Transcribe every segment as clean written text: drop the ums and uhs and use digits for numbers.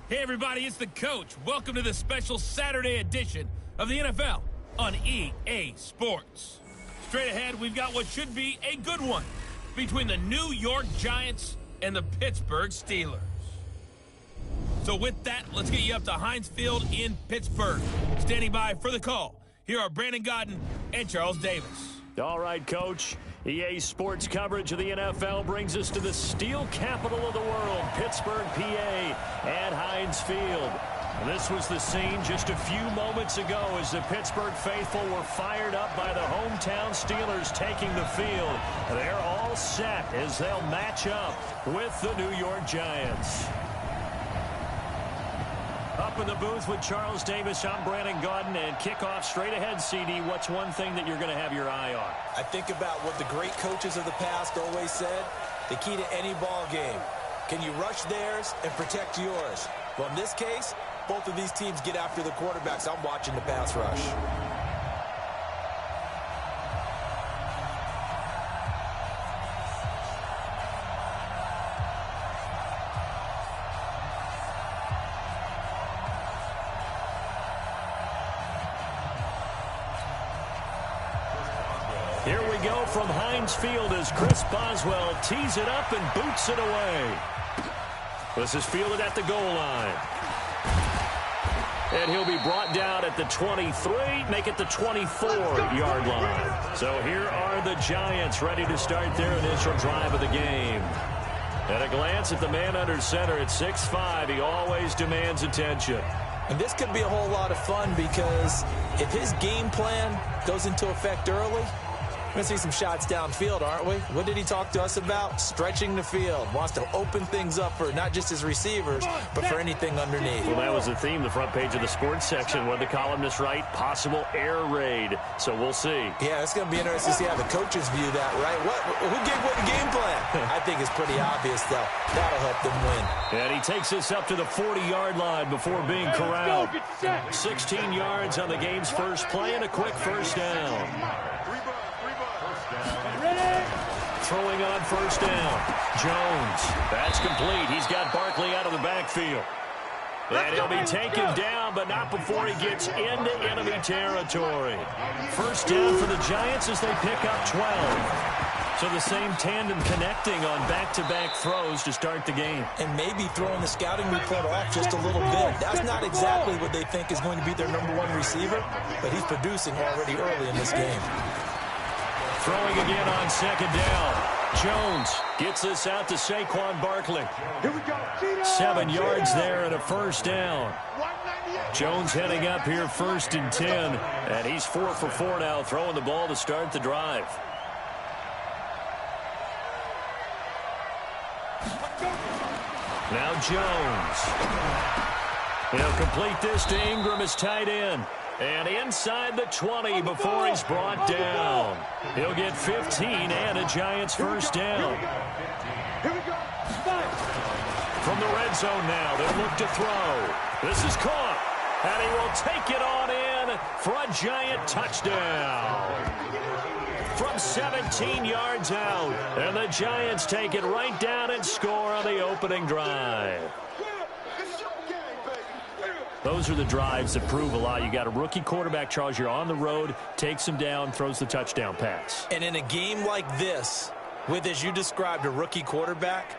Hey everybody, it's the coach. Welcome to the special Saturday edition of the NFL on EA Sports. Straight ahead, we've got what should be a good one between the New York Giants and the Pittsburgh Steelers. So with that, let's get you up to Heinz Field in Pittsburgh. Standing by for the call, here are Brandon Gaudin and Charles Davis. All right, Coach. EA Sports coverage of the NFL brings us to the steel capital of the world, Pittsburgh, PA, at Heinz Field. This was the scene just a few moments ago as the Pittsburgh faithful were fired up by the hometown Steelers taking the field. They're all set as they'll match up with the New York Giants. Up in the booth with Charles Davis, I'm Brandon Gaudin, and kickoff straight ahead, CD. What's one thing that you're going to have your eye on? I think about what the great coaches of the past always said. The key to any ball game. Can you rush theirs and protect yours? Well, in this case, both of these teams get after the quarterbacks. I'm watching the pass rush. Here we go from Heinz Field as Chris Boswell tees it up and boots it away. This is fielded at the goal line. And he'll be brought down at the 23, make it the 24-yard line. So here are the Giants ready to start their initial drive of the game. At a glance at the man under center at 6'5", he always demands attention. And this could be a whole lot of fun because if his game plan goes into effect early, we're going to see some shots downfield, aren't we? What did he talk to us about? Stretching the field. Wants to open things up for not just his receivers, but for anything underneath. Well, that was the theme, the front page of the sports section. What did the columnist write? Possible air raid. So we'll see. Yeah, it's going to be interesting to see how the coaches view that, right? Who gave what the game plan? I think it's pretty obvious, though. That'll help them win. And he takes us up to the 40-yard line before being corralled. 16 yards on the game's first play and a quick first down. Throwing on first down. Jones. That's complete. He's got Barkley out of the backfield. And he'll be taken down, but not before he gets into enemy territory. First down for the Giants as they pick up 12. So the same tandem connecting on back-to-back throws to start the game. And maybe throwing the scouting report off just a little bit. That's not exactly what they think is going to be their #1 receiver, but he's producing already early in this game. Throwing again on second down. Jones gets this out to Saquon Barkley. 7 yards there and a first down. Jones heading up here first and 10. And he's 4 for 4 now, throwing the ball to start the drive. Now Jones. He'll complete this to Ingram as tight end. And inside the 20 before he's brought down. He'll get 15 and a Giants first down. From the red zone now, they look to throw. This is caught. And he will take it on in for a Giant touchdown. From 17 yards out. And the Giants take it right down and score on the opening drive. Those are the drives that prove a lot. You got a rookie quarterback, Charles. You're on the road, takes him down, throws the touchdown pass. And in a game like this, with, as you described, a rookie quarterback,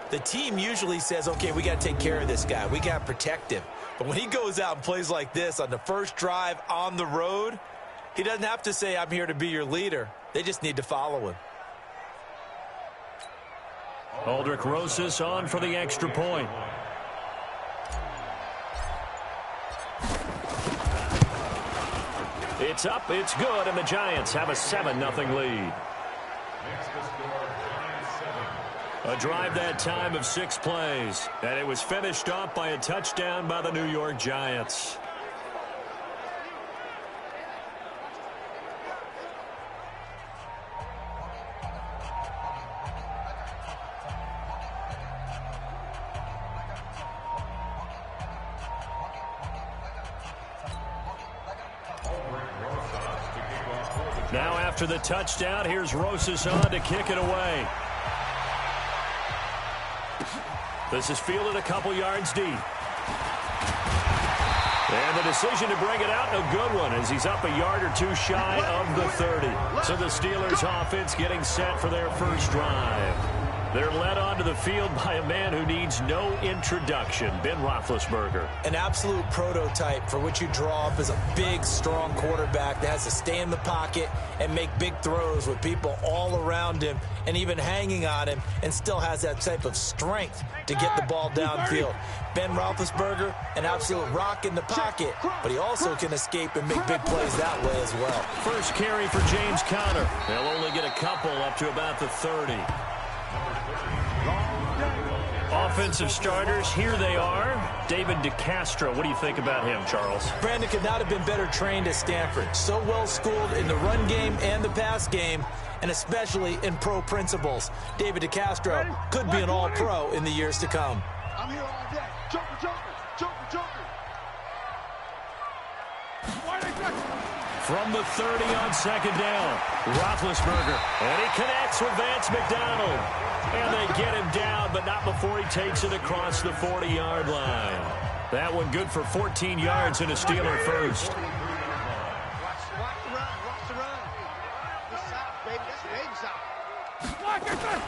the team usually says, okay, we got to take care of this guy. We got to protect him. But when he goes out and plays like this on the first drive on the road, he doesn't have to say, I'm here to be your leader. They just need to follow him. Aldrich Rosas on for the extra point. It's up, it's good, and the Giants have a 7-0 lead. A drive that time of 6 plays, and it was finished off by a touchdown by the New York Giants. Now after the touchdown, here's Rosas on to kick it away. This is fielded a couple yards deep. And the decision to bring it out, a good one, as he's up a yard or two shy of the 30. So the Steelers offense getting set for their first drive. They're led onto the field by a man who needs no introduction, Ben Roethlisberger. An absolute prototype for what you draw up as a big, strong quarterback that has to stay in the pocket and make big throws with people all around him and even hanging on him, and still has that type of strength to get the ball downfield. Ben Roethlisberger, an absolute rock in the pocket, but he also can escape and make big plays that way as well. First carry for James Conner. They'll only get a couple up to about the 30. Offensive starters, here they are. David DeCastro, what do you think about him, Charles? Brandon could not have been better trained at Stanford. So well schooled in the run game and the pass game, and especially in pro principles. David DeCastro could be an all-pro in the years to come. I'm here all day. Joker. From the 30 on second down, Roethlisberger, and he connects with Vance McDonald. And they get him down, but not before he takes it across the 40-yard line. That one good for 14 yards and a Steeler first. Watch the run. This side, baby. That's the side.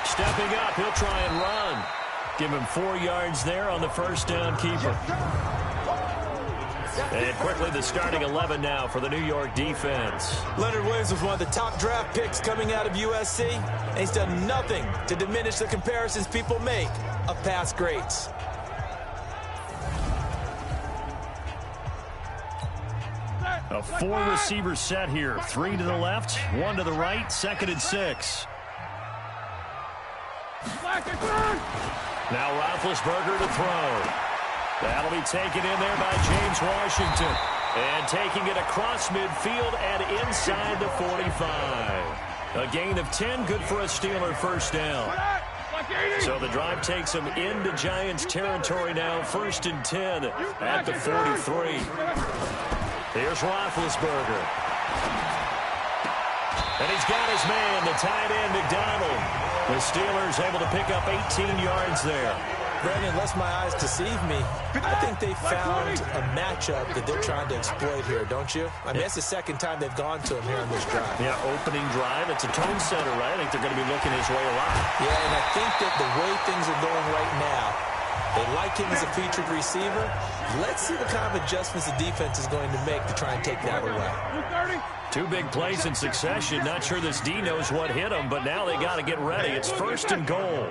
Stepping up, he'll try and run. Give him 4 yards there on the first down keeper. And quickly the starting 11 now for the New York defense. Leonard Williams was one of the top draft picks coming out of USC, and he's done nothing to diminish the comparisons people make of past greats. A 4-receiver set here. 3 to the left, 1 to the right, 2nd and 6. Now Roethlisberger to throw. That'll be taken in there by James Washington. And taking it across midfield and inside the 45. A gain of 10, good for a Steeler first down. So the drive takes them into Giants territory now, 1st and 10 at the 43. Here's Roethlisberger. And he's got his man, the tight end, McDonald. The Steelers able to pick up 18 yards there. Brandon, unless my eyes deceive me, I think they found a matchup that they're trying to exploit here, don't you? I mean, it's the second time they've gone to him here on this drive. Yeah, opening drive. It's a tone setter, right? I think they're going to be looking his way a lot. Yeah, and I think that the way things are going right now, they like him as a featured receiver. Let's see what kind of adjustments the defense is going to make to try and take that away. 2 big plays in succession. Not sure this D knows what hit him, but now they got to get ready. It's 1st and goal.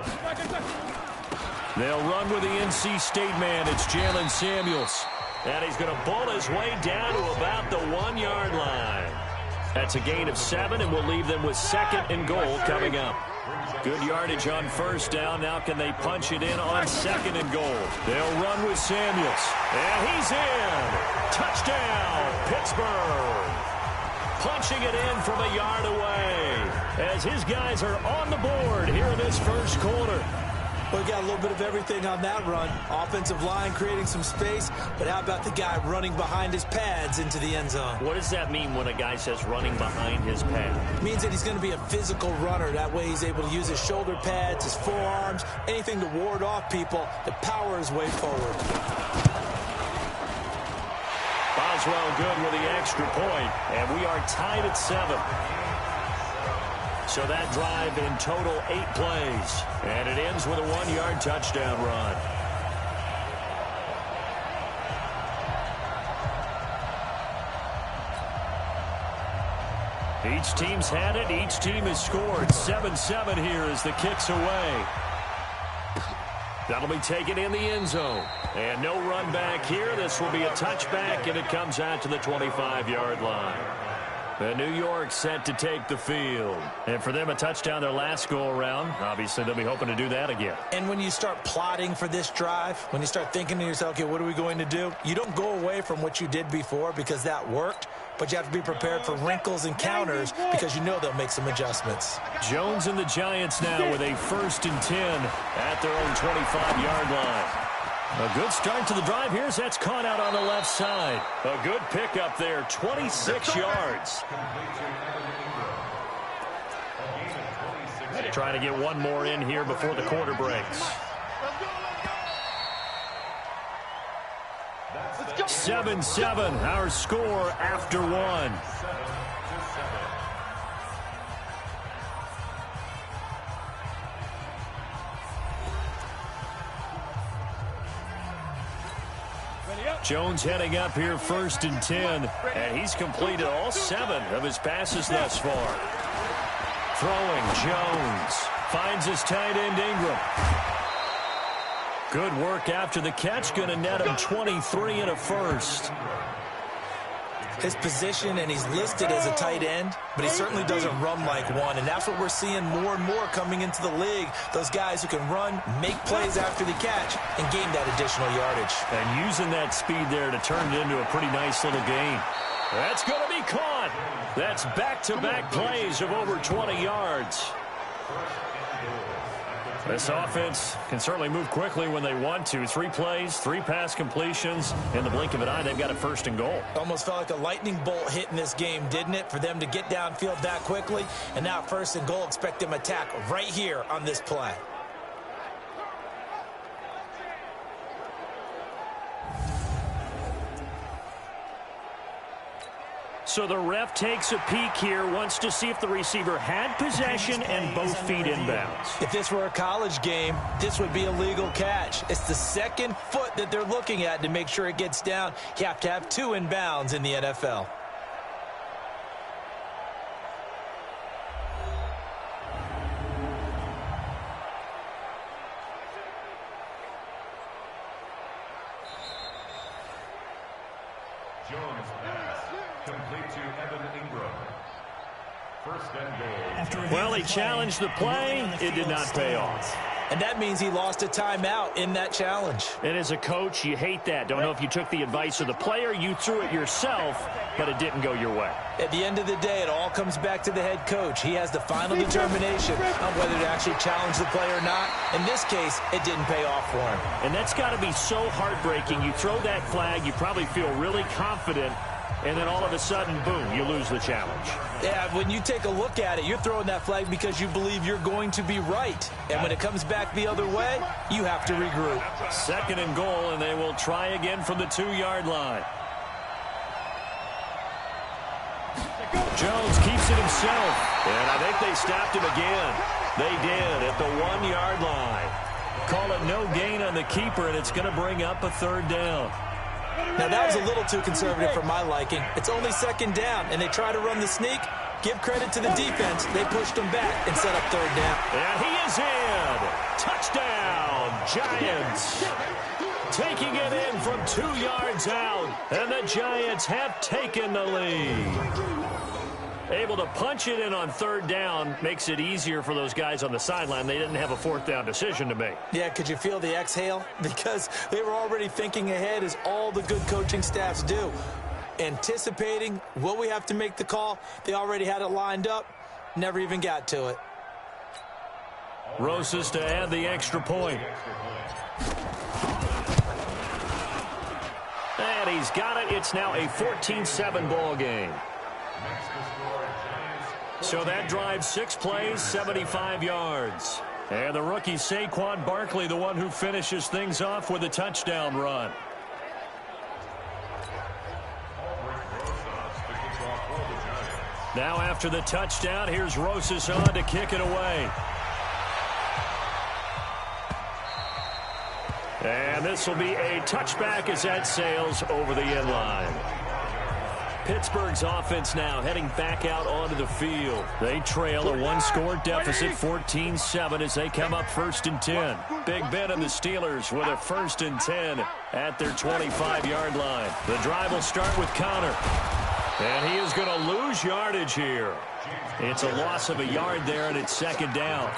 They'll run with the NC State man. It's Jalen Samuels. And he's going to bull his way down to about the 1-yard line. That's a gain of 7, and we'll leave them with 2nd and goal coming up. Good yardage on first down. Now can they punch it in on 2nd and goal? They'll run with Samuels. And he's in. Touchdown, Pittsburgh. Punching it in from a yard away as his guys are on the board here in this first quarter. Well, we got a little bit of everything on that run. Offensive line creating some space, but how about the guy running behind his pads into the end zone? What does that mean when a guy says running behind his pad? It means that he's going to be a physical runner. That way he's able to use his shoulder pads, his forearms, anything to ward off people to power his way forward. Boswell good with the extra point, and we are tied at 7. So that drive in total 8 plays. And it ends with a 1-yard touchdown run. Each team's had it. Each team has scored. 7-7 here as the kick's away. That'll be taken in the end zone. And no run back here. This will be a touchback, and it comes out to the 25-yard line. And New York set to take the field. And for them, a touchdown their last go-around. Obviously, they'll be hoping to do that again. And when you start plotting for this drive, when you start thinking to yourself, okay, what are we going to do? You don't go away from what you did before because that worked, but you have to be prepared for wrinkles and counters because you know they'll make some adjustments. Jones and the Giants now with a 1st and 10 at their own 25-yard line. A good start to the drive. Here's that's caught out on the left side. A good pickup there, 26 yards. Trying to get one more in here before the quarter breaks. 7-7, our score after one. Jones heading up here 1st and 10, and he's completed all 7 of his passes thus far. Throwing, Jones finds his tight end Ingram. Good work after the catch, going to net him 23 and a first. His position, and he's listed as a tight end, but he certainly doesn't run like one, and that's what we're seeing more and more coming into the league. Those guys who can run, make plays after the catch, and gain that additional yardage. And using that speed there to turn it into a pretty nice little gain. That's going to be caught. That's back-to-back plays of over 20 yards. This offense can certainly move quickly when they want to. 3 plays, 3 pass completions. In the blink of an eye, they've got a 1st and goal. Almost felt like a lightning bolt hit in this game, didn't it? For them to get downfield that quickly. And now 1st and goal, expect them to attack right here on this play. So the ref takes a peek here, wants to see if the receiver had possession and both feet inbounds. If this were a college game, this would be a legal catch. It's the 2nd foot that they're looking at to make sure it gets down. You have to have 2 inbounds in the NFL. Jones pass complete to Evan Ingram. 1st and goal. Well, he challenged the play. It did not pay off. And that means he lost a timeout in that challenge. And as a coach, you hate that. Don't know if you took the advice of the player, you threw it yourself, but it didn't go your way. At the end of the day, it all comes back to the head coach. He has the final determination on whether to actually challenge the play or not. In this case, it didn't pay off for him. And that's got to be so heartbreaking. You throw that flag, you probably feel really confident, and then all of a sudden, boom, you lose the challenge. Yeah, when you take a look at it, you're throwing that flag because you believe you're going to be right. And when it comes back the other way, you have to regroup. 2nd and goal, and they will try again from the 2-yard line. Jones keeps it himself, and I think they stopped him again. They did at the 1-yard line. Call it no gain on the keeper, and it's going to bring up a 3rd down. Now, that was a little too conservative for my liking. It's only 2nd down, and they try to run the sneak. Give credit to the defense. They pushed them back and set up 3rd down. And he is in. Touchdown, Giants. Taking it in from 2 yards out, and the Giants have taken the lead. Able to punch it in on 3rd down makes it easier for those guys on the sideline. They didn't have a 4th down decision to make. Yeah, could you feel the exhale? Because they were already thinking ahead, as all the good coaching staffs do. Anticipating, will we have to make the call? They already had it lined up. Never even got to it. Rosas to add the extra point. And he's got it. It's now a 14-7 ball game. So that drives 6 plays, 75 yards. And the rookie Saquon Barkley, the one who finishes things off with a touchdown run. Now after the touchdown, here's Rosas on to kick it away. And this will be a touchback as that sails over the end line. Pittsburgh's offense now heading back out onto the field. They trail a 1-score deficit, 14-7, as they come up 1st and 10. Big Ben and the Steelers with a 1st and 10 at their 25-yard line. The drive will start with Connor. And he is going to lose yardage here. It's a loss of a yard there, and it's 2nd down.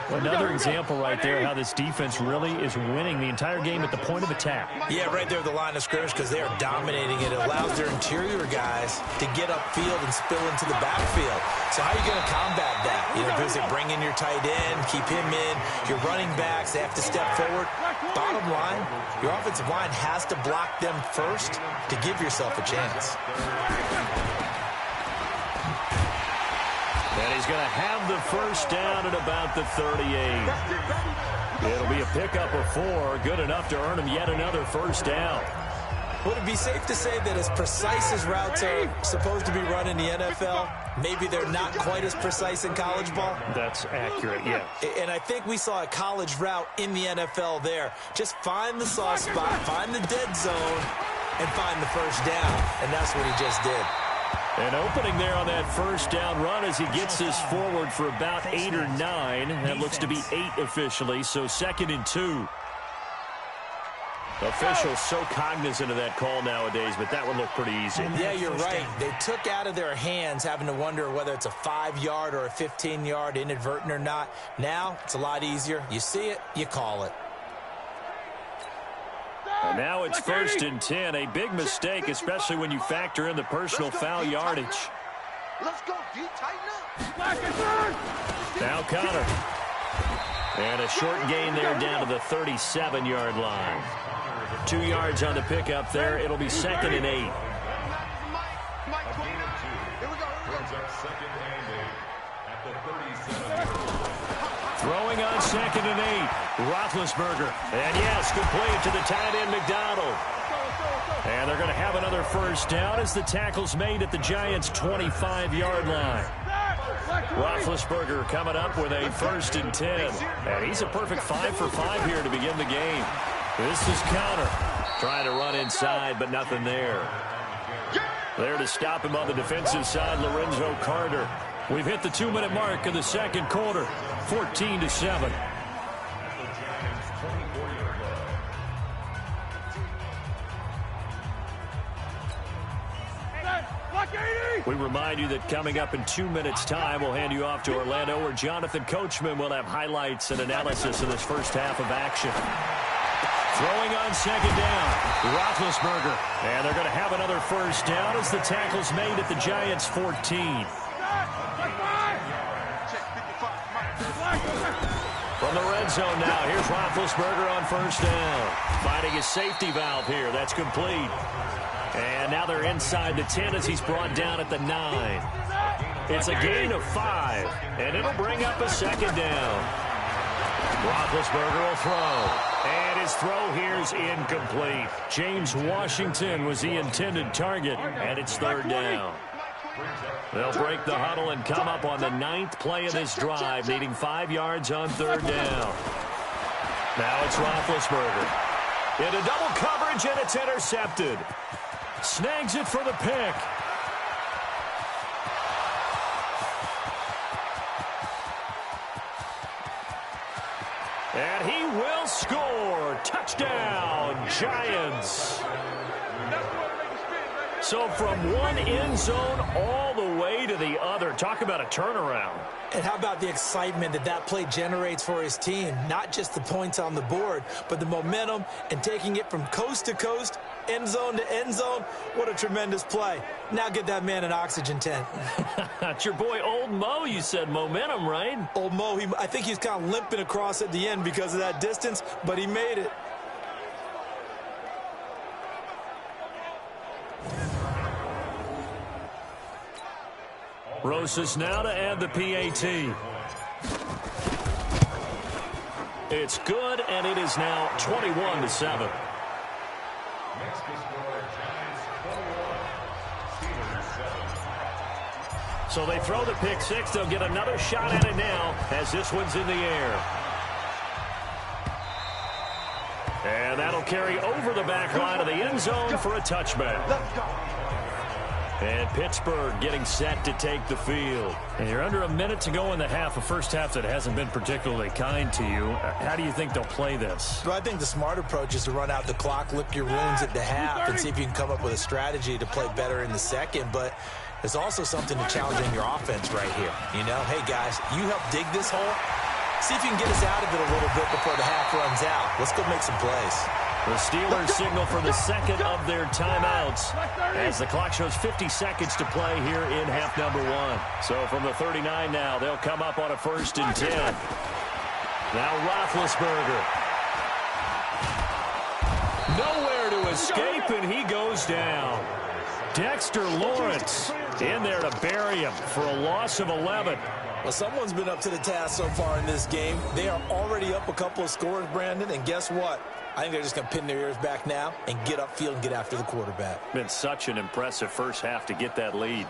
Another example right there how this defense really is winning the entire game at the point of attack. Yeah, right there at the line of scrimmage, because they are dominating it. It allows their interior guys to get upfield and spill into the backfield. So how are you going to combat that? You know, because they bring in your tight end, keep him in, your running backs, they have to step forward. Bottom line, your offensive line has to block them first to give yourself a chance. And he's going to have the 1st down at about the 38. It'll be a pickup of 4, good enough to earn him yet another 1st down. Would it be safe to say that as precise as routes are supposed to be run in the NFL, maybe they're not quite as precise in college ball? That's accurate, yeah. And I think we saw a college route in the NFL there. Just find the soft spot, find the dead zone, and find the first down. And that's what he just did. An opening there on that first down run as he gets this forward for about 8 or 9. That looks to be 8 officially, so 2nd and 2. Officials so cognizant of that call nowadays, but that one looked pretty easy. Yeah, you're right. They took out of their hands having to wonder whether it's a 5-yard or a 15-yard inadvertent or not. Now it's a lot easier. You see it, you call it. And now it's 1st and 10. A big mistake, especially when you factor in the personal foul yardage. Let's go, D. Tighten up. Now Connor. And a short gain there down to the 37-yard line. 2 yards on the pickup there. It'll be 2nd and 8. Here we go. Throwing on 2nd and 8. Roethlisberger. And yes, good play to the tight end McDonald. And they're going to have another first down as the tackle's made at the Giants' 25-yard line. Roethlisberger coming up with a 1st and 10. And he's a perfect 5 for 5 here to begin the game. This is Connor trying to run inside, but nothing there. There to stop him on the defensive side, Lorenzo Carter. We've hit the 2-minute mark in the second quarter, 14-7. We remind you that coming up in 2 minutes' time, we'll hand you off to Orlando, where Jonathan Coachman will have highlights and analysis of this first half of action. Throwing on 2nd down, Roethlisberger. And they're going to have another first down as the tackle's made at the Giants' 14. From the red zone now, here's Roethlisberger on 1st down. Finding his safety valve here. That's complete. And now they're inside the 10 as he's brought down at the 9. It's a gain of 5, and it'll bring up a 2nd down. Roethlisberger will throw. And his throw here is incomplete. James Washington was the intended target, and it's 3rd down. They'll break the huddle and come up on the 9th play of this drive, needing 5 yards on 3rd down. Now it's Roethlisberger. Into double coverage, and it's intercepted. Snags it for the pick. And he will score. Touchdown, Giants. So from one end zone all the way to the other. Talk about a turnaround. And how about the excitement that play generates for his team? Not just the points on the board, but the momentum and taking it from coast to coast, end zone to end zone. What a tremendous play. Now get that man an oxygen tent. It's your boy Old Mo, you said. Momentum, right? Old Mo, I think he's kind of limping across at the end because of that distance, but he made it. Rosas now to add the PAT. It's good, and it is now 21-7. So they throw the pick six. They'll get another shot at it now as this one's in the air. And that'll carry over the back line of the end zone for a touchback. And Pittsburgh getting set to take the field. And you're under a minute to go in the half, a first half that hasn't been particularly kind to you. How do you think they'll play this? Well, I think the smart approach is to run out the clock, lick your wounds at the half, and see if you can come up with a strategy to play better in the second. But there's also something to challenging your offense right here. You know, hey, guys, you help dig this hole. See if you can get us out of it a little bit before the half runs out. Let's go make some plays. The Steelers signal for the second of their timeouts as the clock shows 50 seconds to play here in half number 1. So from the 39 now, they'll come up on a 1st and 10. Now Roethlisberger. Nowhere to escape, and he goes down. Dexter Lawrence in there to bury him for a loss of 11. Well, someone's been up to the task so far in this game. They are already up a couple of scores, Brandon, and guess what? I think they're just going to pin their ears back now and get upfield and get after the quarterback. Been such an impressive first half to get that lead.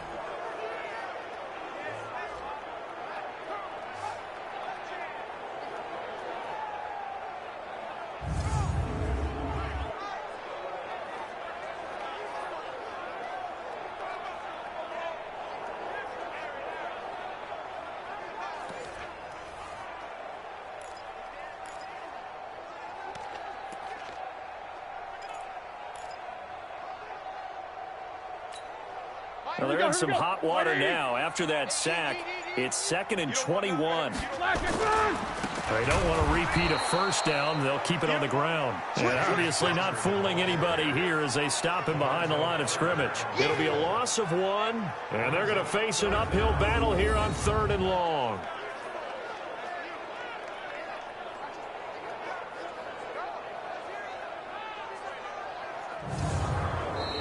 Well, they're in some hot water now. After that sack, it's 2nd and 21. They don't want to repeat a first down. They'll keep it on the ground. And obviously not fooling anybody here as they stop him behind the line of scrimmage. It'll be a loss of 1, and they're going to face an uphill battle here on 3rd and long.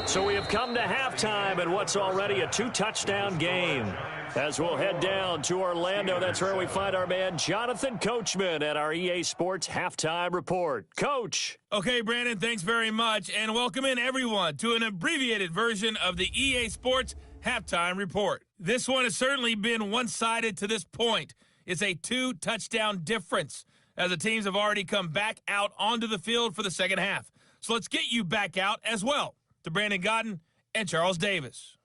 So we have come to halftime in what's already a 2-touchdown game. As we'll head down to Orlando, that's where we find our man Jonathan Coachman at our EA Sports Halftime Report. Coach. Okay, Brandon, thanks very much, and welcome in everyone to an abbreviated version of the EA Sports Halftime Report. This one has certainly been one-sided to this point. It's a 2-touchdown difference as the teams have already come back out onto the field for the second half. So let's get you back out as well. To Brandon Godden and Charles Davis.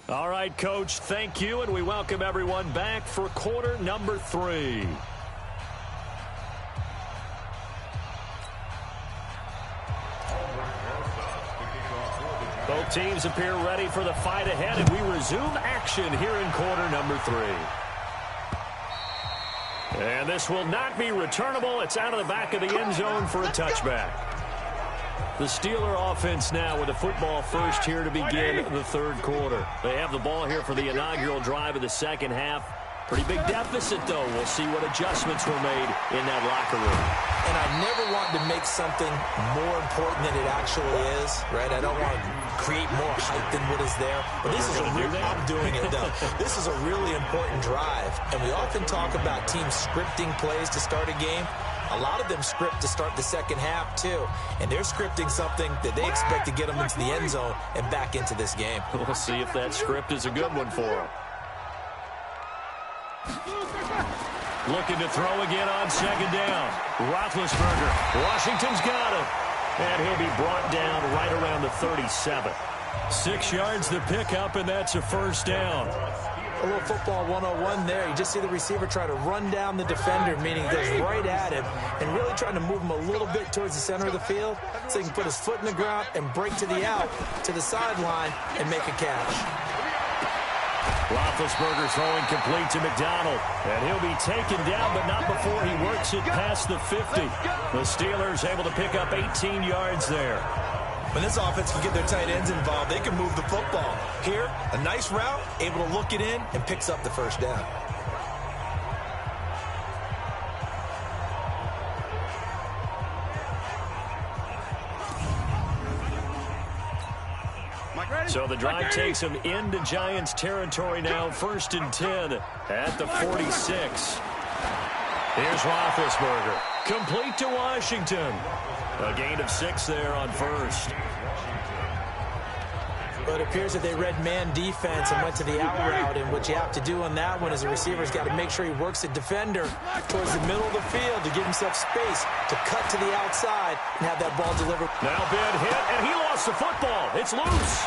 All right, Coach, thank you, and we welcome everyone back for quarter number 3. Both teams appear ready for the fight ahead, and we resume action here in quarter number 3. And this will not be returnable. It's out of the back of the end zone for a touchback. The Steeler offense now with the football first here to begin the 3rd quarter. They have the ball here for the inaugural drive of the second half. Pretty big deficit, though. We'll see what adjustments were made in that locker room. And I never want to make something more important than it actually is, right? I don't want to create more hype than what is there. But this is I'm doing it, though. This is a really important drive. And we often talk about teams scripting plays to start a game. A lot of them script to start the second half, too. And they're scripting something that they expect to get them into the end zone and back into this game. We'll see if that script is a good one for them. Looking to throw again on second down. Roethlisberger. Washington's got him. And he'll be brought down right around the 37. 6 yards the pickup, and that's a first down. A little football 101 there. You just see the receiver try to run down the defender, meaning he goes right at him, and really trying to move him a little bit towards the center of the field so he can put his foot in the ground and break to the out, to the sideline, and make a catch. Roethlisberger throwing complete to McDonald. And he'll be taken down, but not before he works it past the 50. The Steelers able to pick up 18 yards there. When this offense can get their tight ends involved, they can move the football. Here, a nice route, able to look it in, and picks up the first down. So the drive takes them into Giants territory now, 1st and 10 at the 46. Here's Roethlisberger. Complete to Washington. A gain of 6 there on first. But it appears that they read man defense and went to the out route, and what you have to do on that one is the receiver's got to make sure he works the defender towards the middle of the field to give himself space to cut to the outside and have that ball delivered. Now bad hit, and he lost the football. It's loose.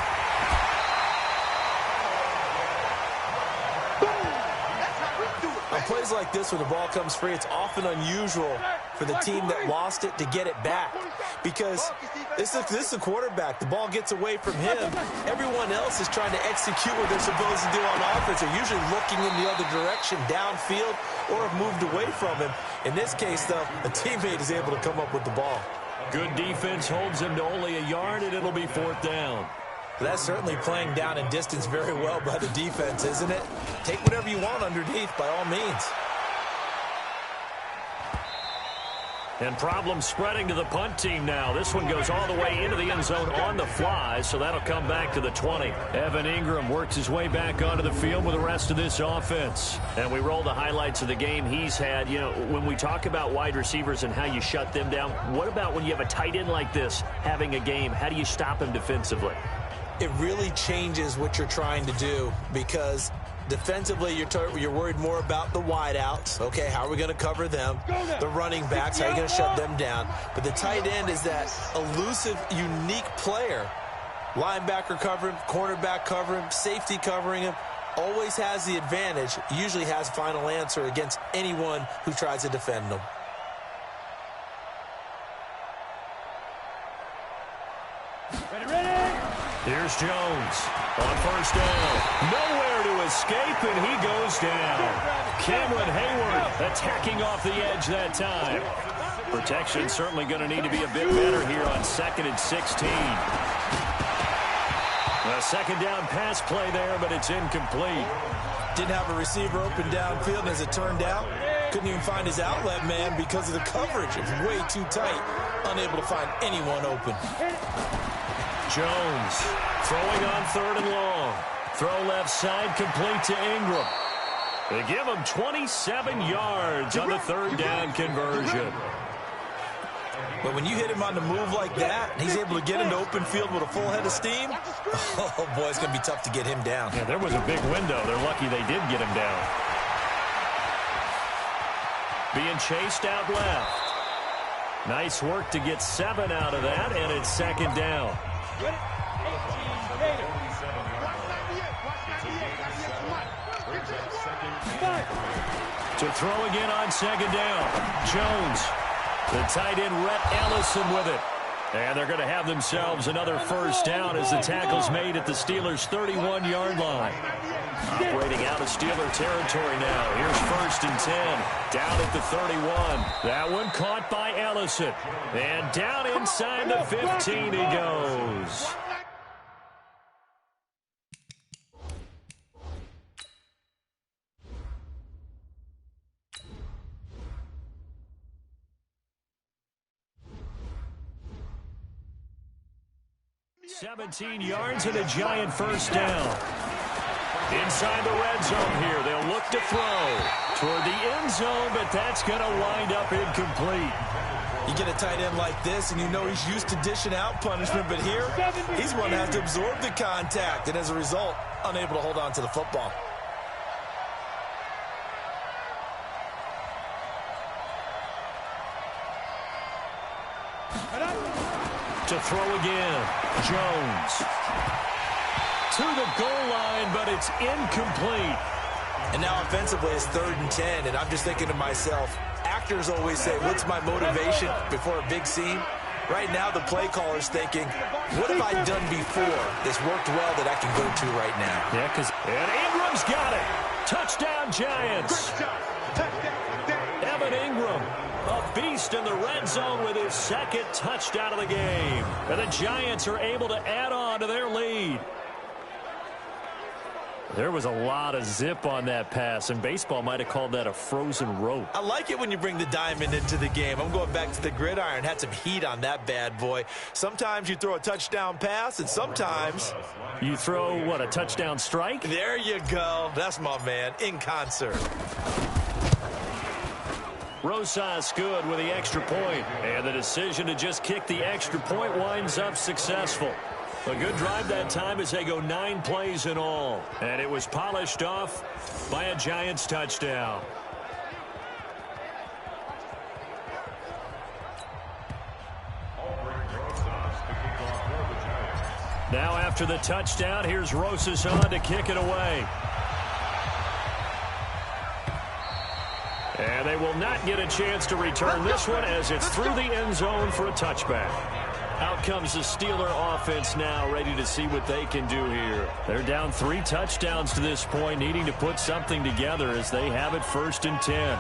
On plays like this, when the ball comes free, it's often unusual for the team that lost it to get it back, because this is the quarterback. The ball gets away from him. Everyone else is trying to execute what they're supposed to do on offense. They're usually looking in the other direction, downfield, or have moved away from him. In this case, though, a teammate is able to come up with the ball. Good defense holds him to only a yard, and it'll be 4th down. That's certainly playing down in distance very well by the defense, isn't it? Take whatever you want underneath, by all means. And problem spreading to the punt team now. This one goes all the way into the end zone on the fly, so that'll come back to the 20. Evan Ingram works his way back onto the field with the rest of this offense. And we roll the highlights of the game he's had. You know, when we talk about wide receivers and how you shut them down, what about when you have a tight end like this having a game? How do you stop him defensively? It really changes what you're trying to do, because defensively, you're worried more about the wideouts. Okay, how are we going to cover them? The running backs, how are you going to shut them down? But the tight end is that elusive, unique player. Linebacker cover him, cornerback cover him, safety covering him. Always has the advantage, usually has final answer against anyone who tries to defend him. Here's Jones on first down. Nowhere to escape, and he goes down. Cameron Hayward attacking off the edge that time. Protection certainly going to need to be a bit better here on 2nd and 16. A second down pass play there, but it's incomplete. Didn't have a receiver open downfield, and as it turned out, couldn't even find his outlet man because of the coverage. It was way too tight, unable to find anyone open. Jones throwing on 3rd and long. Throw left side, complete to Ingram. They give him 27 yards on the 3rd down conversion. But when you hit him on the move like that, he's able to get into open field with a full head of steam. Oh, boy, it's going to be tough to get him down. Yeah, there was a big window. They're lucky they did get him down. Being chased out left. Nice work to get 7 out of that, and it's 2nd down. To throw again on 2nd down. Jones. The tight end, Rhett Ellison, with it. And they're going to have themselves another first down as the tackle's made at the Steelers' 31-yard line. Operating out of Steeler territory now. Here's 1st and 10. Down at the 31. That one caught by Ellison. And down inside the 15 he goes. $17 yards and a giant first down. Inside the red zone here. They'll look to throw toward the end zone, but that's going to wind up incomplete. You get a tight end like this, and you know he's used to dishing out punishment, but here, he's going to have to absorb the contact, and as a result, unable to hold on to the football. To throw again, Jones. To the goal line, but it's incomplete. And now offensively, it's 3rd and 10, and I'm just thinking to myself, actors always say, what's my motivation before a big scene? Right now, the play caller's thinking, what have I done before that's worked well that I can go to right now? Yeah, and Ingram's got it. Touchdown, Giants. Evan Ingram, a beast in the red zone with his 2nd touchdown of the game. And the Giants are able to add on to their lead. There was a lot of zip on that pass, and baseball might have called that a frozen rope. I like it when you bring the diamond into the game. I'm going back to the gridiron. Had some heat on that bad boy. Sometimes you throw a touchdown pass, and sometimes you throw, what, a touchdown strike? There you go. That's my man, in concert. Rosas good with the extra point, and the decision to just kick the extra point winds up successful. A good drive that time as they go 9 plays in all. And it was polished off by a Giants touchdown. Now after the touchdown, here's Rosas on to kick it away. And they will not get a chance to return this one as it's through the end zone for a touchback. Out comes the Steeler offense now, ready to see what they can do here. They're down 3 touchdowns to this point, needing to put something together as they have it 1st and 10.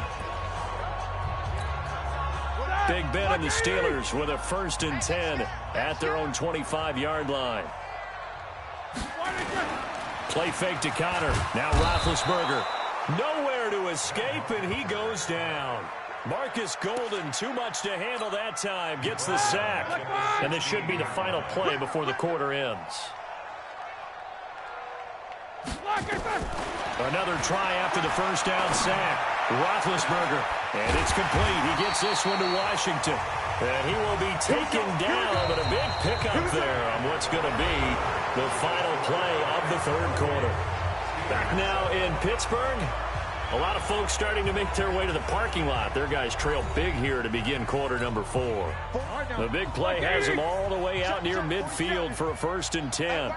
Big Ben and the Steelers with a 1st and 10 at their own 25-yard line. Play fake to Connor. Now Roethlisberger. Nowhere to escape, and he goes down. Marcus Golden, too much to handle that time, gets the sack. And this should be the final play before the quarter ends. Another try after the first down sack. Roethlisberger, and it's complete. He gets this one to Washington. And he will be taken down, but a big pickup there on what's going to be the final play of the third quarter. Back now in Pittsburgh. A lot of folks starting to make their way to the parking lot. Their guys trail big here to begin quarter number 4. The big play has them all the way out near midfield for a 1st and 10.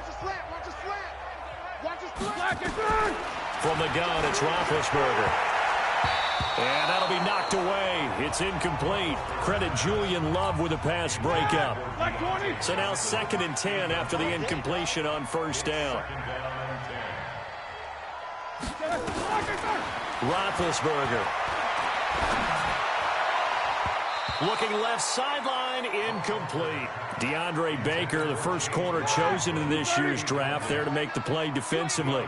From the gun, it's Roethlisberger. And that'll be knocked away. It's incomplete. Credit Julian Love with a pass breakup. So now 2nd and 10 after the incompletion on 1st down. Roethlisberger. Looking left sideline, incomplete. DeAndre Baker, the first corner chosen in this year's draft, there to make the play defensively.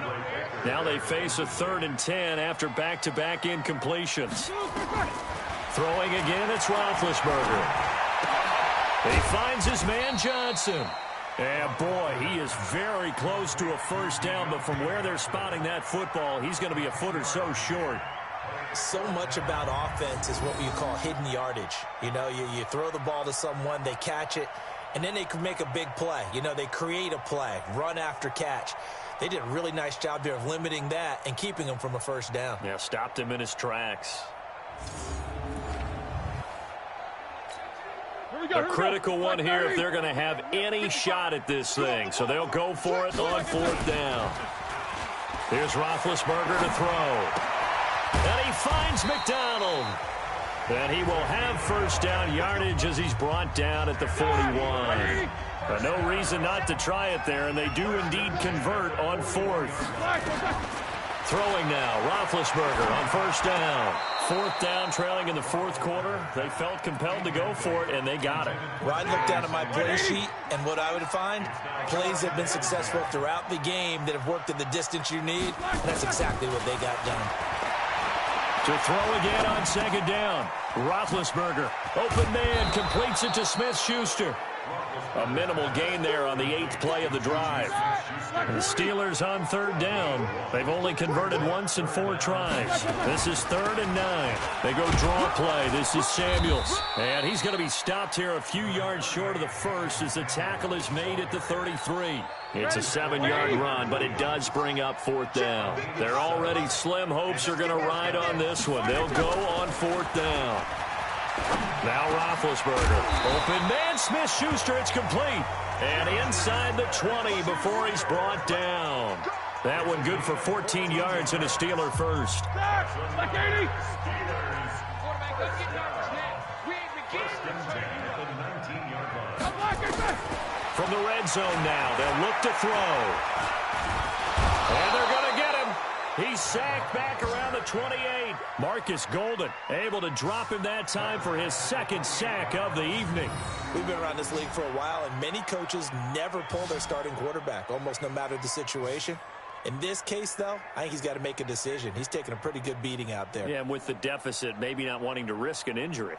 Now they face a 3rd and 10 after back-to-back incompletions. Throwing again, it's Roethlisberger. He finds his man Johnson. And boy, he is very close to a 1st down, but from where they're spotting that football, he's going to be a foot or so short. So much about offense is what you call hidden yardage. You know, you throw the ball to someone, they catch it, and then they can make a big play. You know, they create a play, run after catch. They did a really nice job there of limiting that and keeping him from a 1st down. Yeah, stopped him in his tracks. A critical one here if they're going to have any shot at this thing. So they'll go for it on 4th down. Here's Roethlisberger to throw. And he finds McDonald. And he will have 1st down yardage as he's brought down at the 41. But no reason not to try it there, and they do indeed convert on 4th. Throwing now, Roethlisberger on 1st down. 4th down, trailing in the 4th quarter. They felt compelled to go for it, and they got it. Well, I'd look down at my play sheet, and what I would find, plays have been successful throughout the game that have worked at the distance you need, and that's exactly what they got done. To throw again on 2nd down. Roethlisberger, open man, completes it to Smith-Schuster. A minimal gain there on the 8th play of the drive. The Steelers on 3rd down. They've only converted once in 4 tries. This is 3rd and 9. They go draw play. This is Samuels. And he's going to be stopped here a few yards short of the 1st as the tackle is made at the 33. It's a 7-yard run, but it does bring up 4th down. Their already slim hopes are going to ride on this one. They'll go on 4th down. Now Roethlisberger. Open man, Smith-Schuster. It's complete. And inside the 20 before he's brought down. That one good for 14 yards and a Steeler first. From the red zone now, they'll look to throw. And they're going to get him. He's sacked back around the 28. Marcus Golden able to drop him that time for his 2nd sack of the evening. We've been around this league for a while, and many coaches never pull their starting quarterback, almost no matter the situation. In this case, though, I think he's got to make a decision. He's taking a pretty good beating out there. Yeah, and with the deficit, maybe not wanting to risk an injury.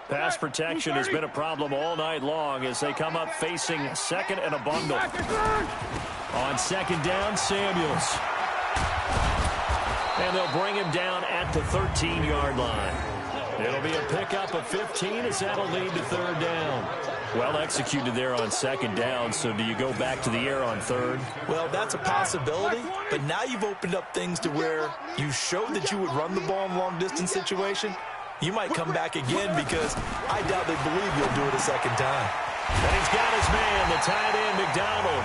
Pass protection has been a problem all night long as they come up facing 2nd and a bundle. On 2nd down, Samuels. And they'll bring him down at the 13-yard line. It'll be a pickup of 15 as that'll lead to 3rd down. Well executed there on 2nd down, so do you go back to the air on 3rd? Well, that's a possibility, but now you've opened up things to where you showed that you would run the ball in long-distance situation. You might come back again because I doubt they believe you'll do it a 2nd time. And he's got his man, the tight end, McDonald.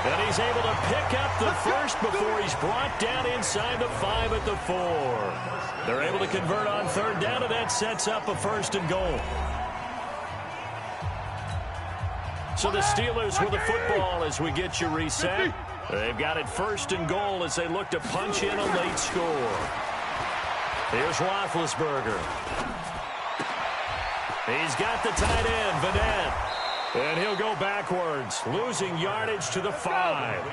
And he's able to pick up the 1st before he's brought down inside the 5 at the 4. They're able to convert on 3rd down, and that sets up a 1st and goal. So the Steelers with the football as we get you reset. They've got it 1st and goal as they look to punch in a late score. Here's Roethlisberger. He's got the tight end, Vanette. And he'll go backwards, losing yardage to the 5.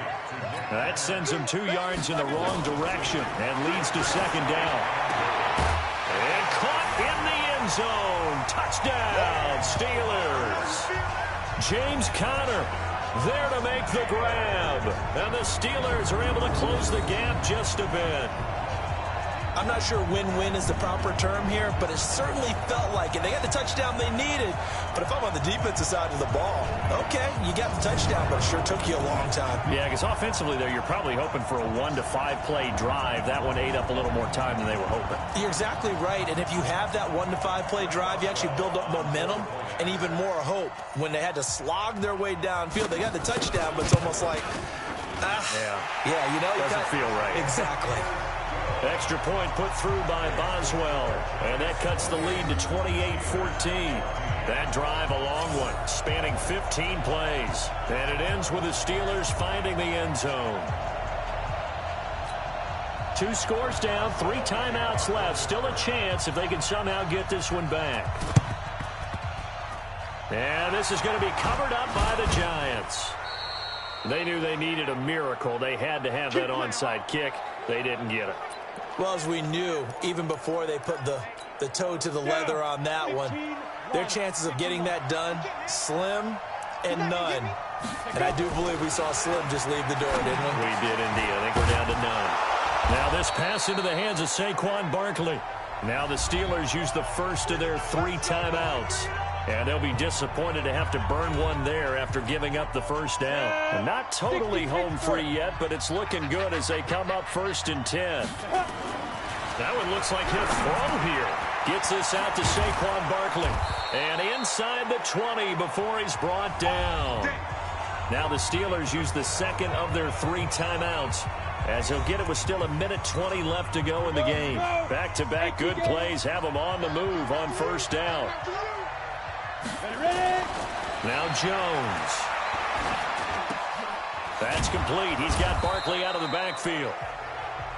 That sends him 2 yards in the wrong direction and leads to 2nd down. And caught in the end zone. Touchdown, Steelers. James Conner there to make the grab. And the Steelers are able to close the gap just a bit. I'm not sure win-win is the proper term here, but it certainly felt like it. They got the touchdown they needed, but if I'm on the defensive side of the ball, okay, you got the touchdown, but it sure took you a long time. Yeah, because offensively there, you're probably hoping for a 1 to 5 play drive. That one ate up a little more time than they were hoping. You're exactly right, and if you have that 1 to 5 play drive, you actually build up momentum and even more hope. When they had to slog their way downfield, they got the touchdown, but it's almost like, yeah, you know, doesn't feel right. Exactly. Extra point put through by Boswell, and that cuts the lead to 28-14. That drive, a long one, spanning 15 plays. And it ends with the Steelers finding the end zone. 2 scores down, 3 timeouts left. Still a chance if they can somehow get this one back. And this is going to be covered up by the Giants. They knew they needed a miracle. They had to have that onside kick. They didn't get it. Well, as we knew, even before they put the toe to the leather on that one, their chances of getting that done, slim and none. And I do believe we saw Slim just leave the door, didn't we? We did indeed. I think we're down to none. Now this pass into the hands of Saquon Barkley. Now the Steelers use the first of their 3 timeouts. And they'll be disappointed to have to burn one there after giving up the first down. And not totally home free yet, but it's looking good as they come up 1st and 10. That one looks like he'll throw here. Gets this out to Saquon Barkley. And inside the 20 before he's brought down. Now the Steelers use the 2nd of their 3 timeouts, as he'll get it with still 1:20 left to go in the game. Back-to-back good plays have them on the move on 1st down. Now Jones. That's complete. He's got Barkley out of the backfield.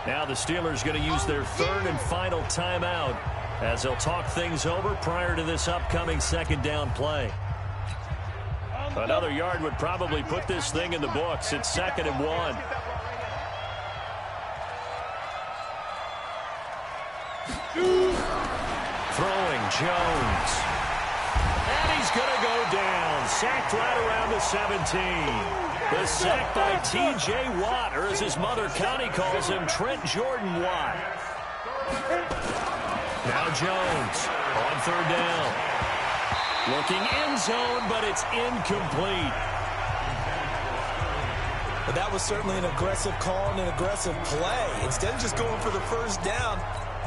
Now the Steelers going to use their 3rd and final timeout as they'll talk things over prior to this upcoming 2nd down play. Another yard would probably put this thing in the books. It's 2nd and 1. Throwing Jones. And he's going to go down. Sacked right around the 17. The sack by T.J. Watt, or as his mother Connie calls him, Trent Jordan Watt. Now Jones on 3rd down. Looking end zone, but it's incomplete. But that was certainly an aggressive call and an aggressive play. Instead of just going for the first down,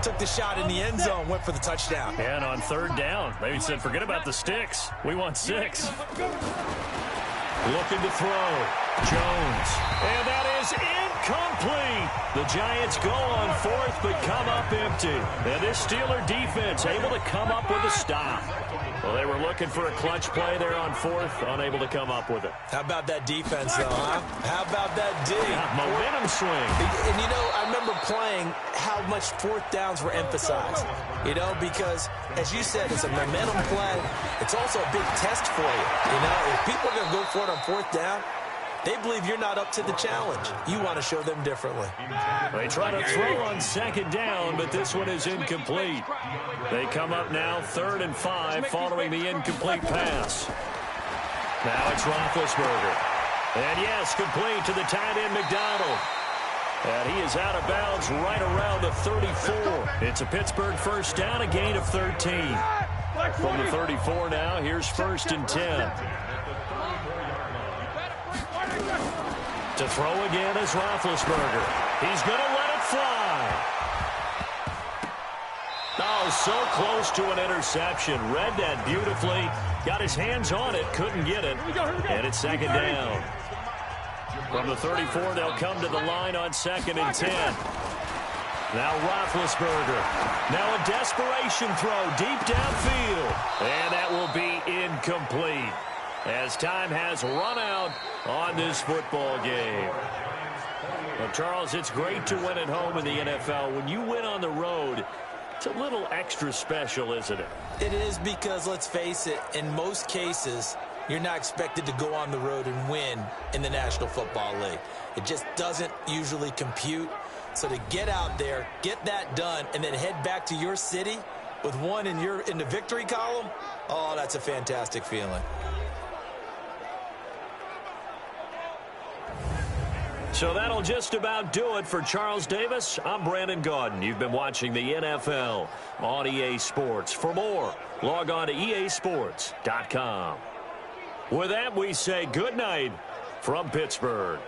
took the shot in the end zone, went for the touchdown. And on 3rd down, they said, forget about the sticks. We want 6. Looking to throw. Jones. And that is incomplete. The Giants go on 4th, but come up empty. And this Steeler defense able to come up with a stop. Well, they were looking for a clutch play there on 4th, unable to come up with it. How about that defense, though, huh? How about that D? Yeah, momentum swing. And, you know, I remember playing how much 4th downs were emphasized, you know, because, as you said, it's a momentum play. It's also a big test for you. You know, if people are going to go for it on 4th down, they believe you're not up to the challenge. You want to show them differently. They try to throw on 2nd down, but this one is incomplete. They come up now 3rd and 5 following the incomplete pass. Now it's Roethlisberger. And yes, complete to the tight end McDonald. And he is out of bounds right around the 34. It's a Pittsburgh first down, a gain of 13. From the 34 now, here's 1st and 10. To throw again is Roethlisberger. He's going to let it fly. Oh, so close to an interception. Read that beautifully. Got his hands on it. Couldn't get it. And it's 2nd down. From the 34, they'll come to the line on 2nd and 10. Now Roethlisberger. Now a desperation throw deep downfield. And that will be incomplete, as time has run out on this football game. Well, Charles, it's great to win at home in the NFL. When you win on the road, it's a little extra special, isn't it? It is, because, let's face it, in most cases, you're not expected to go on the road and win in the National Football League. It just doesn't usually compute. So to get out there, get that done, and then head back to your city with one in the victory column, oh, that's a fantastic feeling. So that'll just about do it for Charles Davis. I'm Brandon Gaudin. You've been watching the NFL on EA Sports. For more, log on to easports.com. With that, we say good night from Pittsburgh.